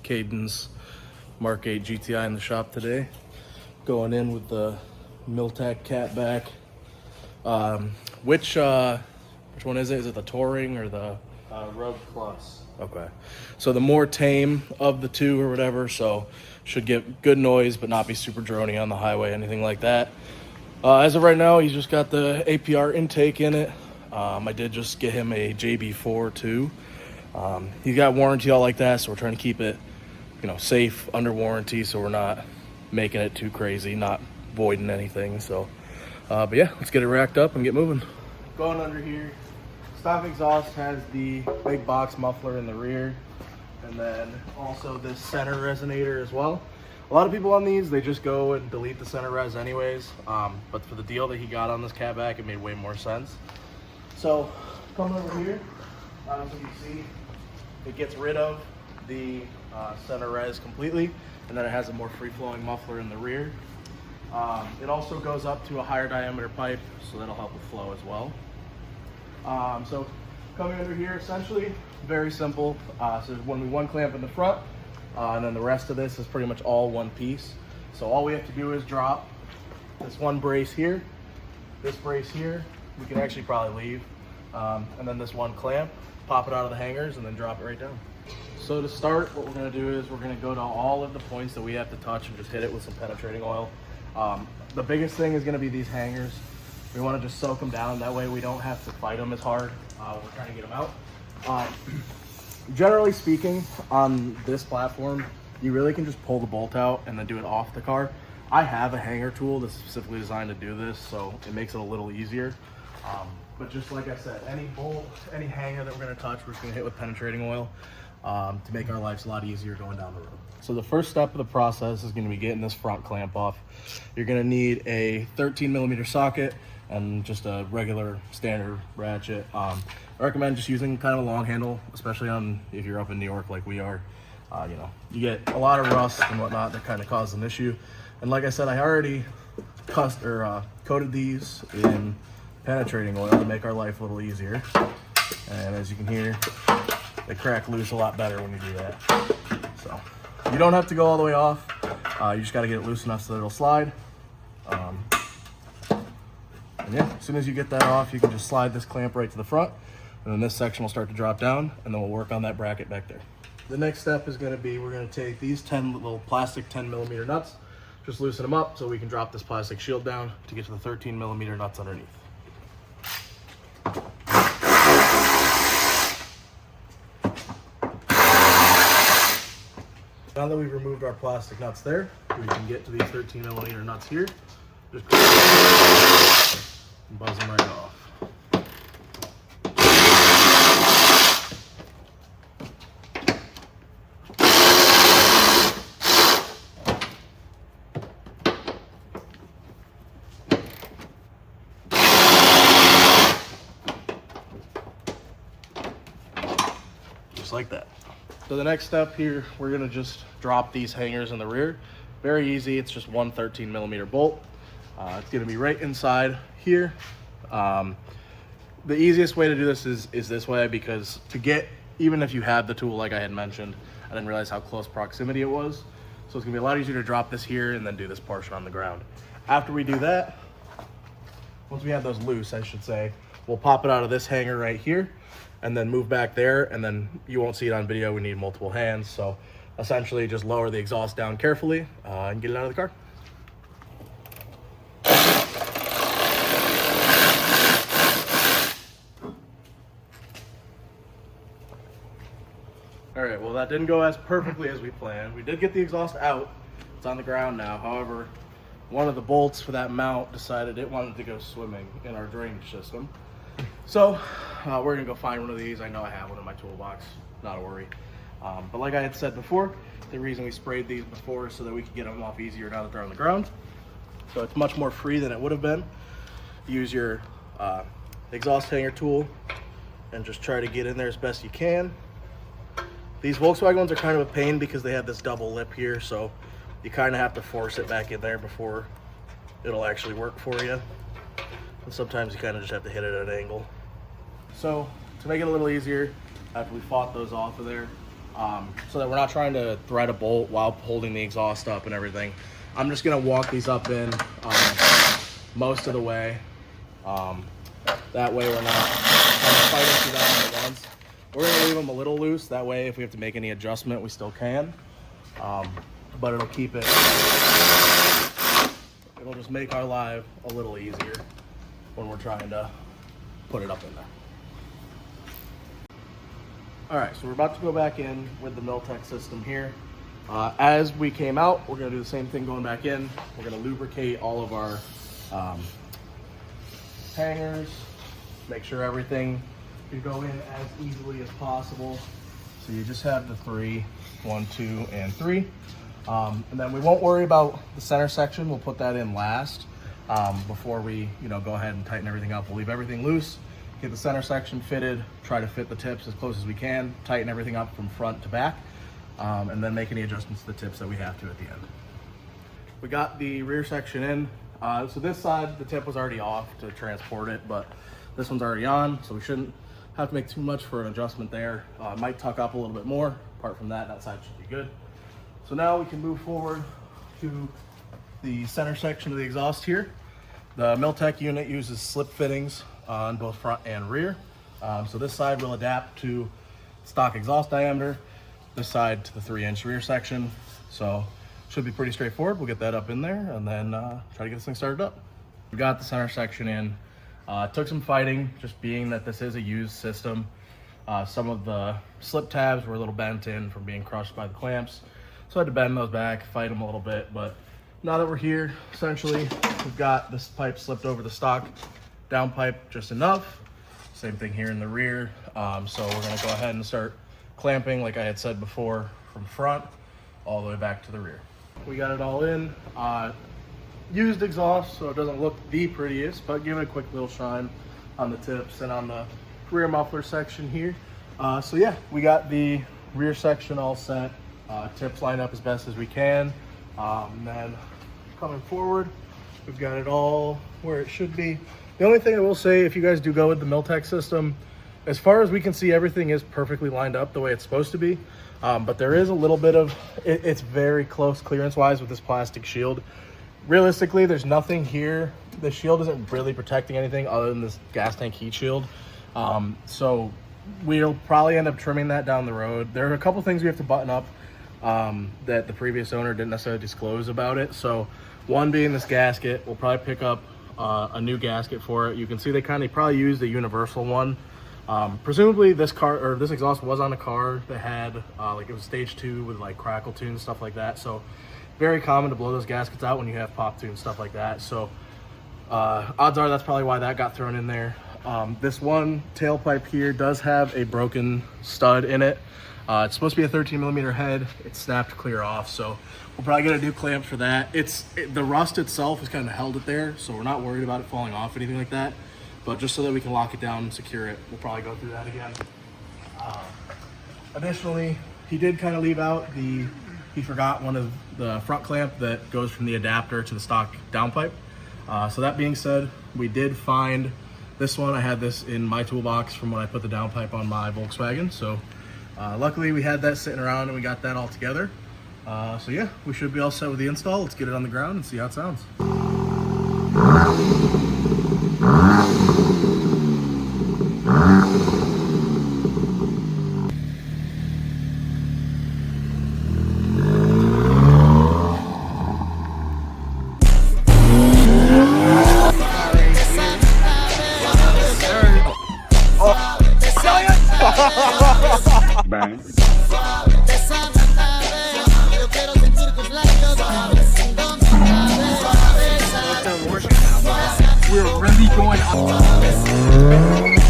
Kaidens Mark 8 GTI in the shop today. Going in with the Milltek catback. Which one is it? Is it the Touring or the Road Plus? Okay, so the more tame of the two or whatever, so should get good noise but not be super drony on the highway, anything like that. As of right now, he's just got the APR intake in it. I did just get him a JB4 too. He's got warranty all like that, so we're trying to keep it, safe under warranty, so we're not making it too crazy, not voiding anything. So, but yeah, let's get it racked up and get moving. Going under here, stock exhaust has the big box muffler in the rear, and then also this center resonator as well. A lot of people on these, they just go and delete the center res anyways, but for the deal that he got on this catback, it made way more sense. So coming over here, as you can see, it gets rid of the center res completely, and then it has a more free-flowing muffler in the rear. It also goes up to a higher diameter pipe, so that'll help with flow as well. So coming under here, essentially very simple. So when we one clamp in the front, and then the rest of this is pretty much all one piece. So all we have to do is drop this one brace here, this brace here, we can actually probably leave, and then this one clamp, pop it out of the hangers, and then drop it right down. So to start, what we're going to do is we're going to go to all of the points that we have to touch and just hit it with some penetrating oil. The biggest thing is going to be these hangers. We want to just soak them down, that way we don't have to fight them as hard when we're trying to get them out. Generally speaking, on this platform, you really can just pull the bolt out and then do it off the car. I have a hanger tool that's specifically designed to do this, so it makes it a little easier. But just like I said, any bolt, any hanger that we're going to touch, we're just going to hit with penetrating oil to make our lives a lot easier going down the road. So the first step of the process is going to be getting this front clamp off. You're going to need a 13mm socket and just a regular standard ratchet. I recommend just using kind of a long handle, especially if you're up in New York like we are. You get a lot of rust and whatnot that kind of causes an issue. And like I said, I already coated these in penetrating oil to make our life a little easier. And as you can hear, they crack loose a lot better when you do that. So you don't have to go all the way off. You just got to get it loose enough so that it'll slide. And yeah, as soon as you get that off, you can just slide this clamp right to the front, and then this section will start to drop down, and then we'll work on that bracket back there. The next step is going to be, we're going to take these 10 little plastic 10mm nuts, just loosen them up so we can drop this plastic shield down to get to the 13mm nuts underneath. Now that we've removed our plastic nuts there, we can get to these 13mm nuts here. Just buzz them right off. Just like that. So the next step here, we're gonna just drop these hangers in the rear. Very easy, it's just one 13mm bolt. It's gonna be right inside here. The easiest way to do this is this way, because even if you had the tool like I had mentioned, I didn't realize how close proximity it was. So it's gonna be a lot easier to drop this here and then do this portion on the ground. After we do that, once we have those loose, I should say, we'll pop it out of this hanger right here and then move back there, and then you won't see it on video, we need multiple hands. So essentially just lower the exhaust down carefully and get it out of the car. All right, well, that didn't go as perfectly as we planned. We did get the exhaust out. It's on the ground now. However, one of the bolts for that mount decided it wanted to go swimming in our drainage system. So we're gonna go find one of these. I know I have one in my toolbox, not a worry. But like I had said before, the reason we sprayed these before is so that we could get them off easier now that they're on the ground. So it's much more free than it would have been. Use your exhaust hanger tool and just try to get in there as best you can. These Volkswagen ones are kind of a pain because they have this double lip here, so you kind of have to force it back in there before it'll actually work for you. And sometimes you kind of just have to hit it at an angle. So to make it a little easier, after we fought those off of there, so that we're not trying to thread a bolt while holding the exhaust up and everything. I'm just gonna walk these up in most of the way. That way we're not kind of fighting through that all at once. We're gonna leave them a little loose. That way if we have to make any adjustment, we still can. But it'll keep it, it'll just make our life a little easier when we're trying to put it up in there. All right, so we're about to go back in with the Milltek system here. As we came out, we're gonna do the same thing going back in. We're gonna lubricate all of our hangers, make sure everything can go in as easily as possible. So you just have the 3, 1, 2, and 3. And then we won't worry about the center section. We'll put that in last before we go ahead and tighten everything up. We'll leave everything loose, get the center section fitted, try to fit the tips as close as we can, tighten everything up from front to back, and then make any adjustments to the tips that we have to at the end. We got the rear section in. So this side, the tip was already off to transport it, but this one's already on, so we shouldn't have to make too much for an adjustment there. It might tuck up a little bit more. Apart from that, that side should be good. So now we can move forward to the center section of the exhaust here. The Milltek unit uses slip fittings on both front and rear. So this side will adapt to stock exhaust diameter, this side to the 3-inch rear section. So should be pretty straightforward. We'll get that up in there and then try to get this thing started up. We got the center section in. Took some fighting, just being that this is a used system. Some of the slip tabs were a little bent in from being crushed by the clamps. So I had to bend those back, fight them a little bit. But now that we're here, essentially, we've got this pipe slipped over the stock down pipe just enough. Same thing here in the rear. So we're gonna go ahead and start clamping, like I had said before, from front all the way back to the rear. We got it all in. Used exhaust, so it doesn't look the prettiest, but give it a quick little shine on the tips and on the rear muffler section here. So yeah, we got the rear section all set. Tips lined up as best as we can. And then coming forward, we've got it all where it should be. The only thing I will say, if you guys do go with the Milltek system, as far as we can see, everything is perfectly lined up the way it's supposed to be. But there is a little bit of, it's very close clearance wise with this plastic shield. Realistically, there's nothing here. The shield isn't really protecting anything other than this gas tank heat shield. So we'll probably end up trimming that down the road. There are a couple things we have to button up that the previous owner didn't necessarily disclose about it. So one being this gasket, we'll probably pick up a new gasket for it. You can see they probably used a universal one. Presumably this exhaust was on a car that had like it was stage 2 with like crackle tunes, stuff like that. So very common to blow those gaskets out when you have pop tunes, stuff like that. So odds are that's probably why that got thrown in there. This one tailpipe here does have a broken stud in it. It's supposed to be a 13mm head. It snapped clear off, so we'll probably get a new clamp for that. The rust itself has kind of held it there, so we're not worried about it falling off or anything like that. But just so that we can lock it down and secure it, we'll probably go through that again. Additionally, he did kind of leave out he forgot one of the front clamp that goes from the adapter to the stock downpipe. So that being said, we did find this one. I had this in my toolbox from when I put the downpipe on my Volkswagen. So luckily we had that sitting around and we got that all together. So yeah, we should be all set with the install. Let's get it on the ground and see how it sounds. Bang. We're really going up.